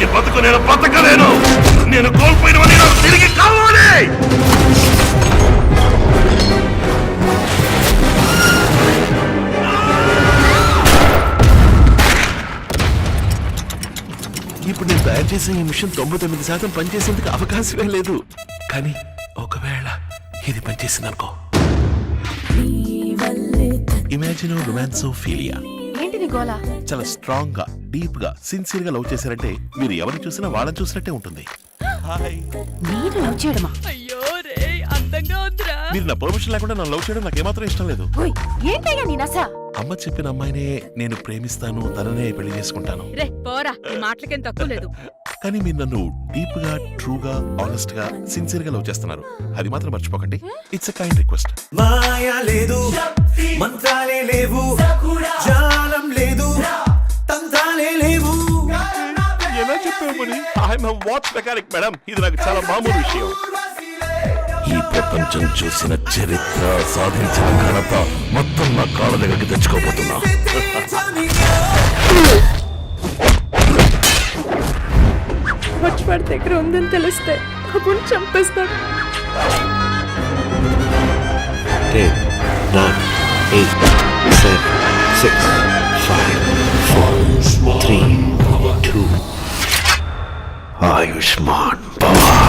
ఈ బతుకు నేను బతకలేను. నేను కోల్పోయినవని నాకు తిరిగి కావాలి. ఇప్పుడు నేను తయారు చేసిన ఈ మిషన్ 99% పనిచేసేందుకు అవకాశమే లేదు. కానీ ఒకవేళ ఇది పనిచేసిందనుకో, ఇమాజిన్ రొమాన్సోఫీలియా. ఏంటి నీ గోలా? చాలా స్ట్రాంగ్ గా, డీప్ గా, సిన్సియర్ గా లవ్ చేశారంటే మీరు ఎవరిని చూసినా వాళ్ళని చూసినట్టే ఉంటుంది. హాయ్. మీరు లవ్ చేయడమా? అయ్యో రే అందంగా ఉందిరా. మీరు నా పర్మిషన్ లేకుండా నన్ను లవ్ చేయడం నాకు ఏమాత్రం ఇష్టం లేదు. ఓయ్ ఏంటయ్యా నీ నస? అమ్మ చెప్పిన అమ్మాయినే నేను ప్రేమిస్తాను, తననే పెళ్లి చేసుకుంటాను. రే పోరా, ఈ మాటలకేం తక్కువ లేదు. కానీ మీరు నన్ను డీప్ గా, ట్రూ గా, ఆనెస్ట్ గా, సిన్సియర్ గా లవ్ చేస్తున్నారు. అది మాత్రం మర్చిపోకండి. It's a kind request. మాయా లేదు, మంత్రాలే లేవు, జాలం లేదు, తంత్రాలే లేవు. ఎలా చెప్పావు మరి? I'm a watch mechanic madam. ఇది నాకు చాలా మామూలు విషయం. ఈ ప్రపంచం చూసిన చరిత్ర, సాధించిన ఘనత మొత్తం నా కాళ్ళ దగ్గరికి తెచ్చుకోబోతున్నా. వాడి దగ్గర ఉందని తెలిస్తే బాబుని చంపేస్తాడు. 10, 9, 8, 7, 6, 5, 4, 3, 2. Ayushman Baba.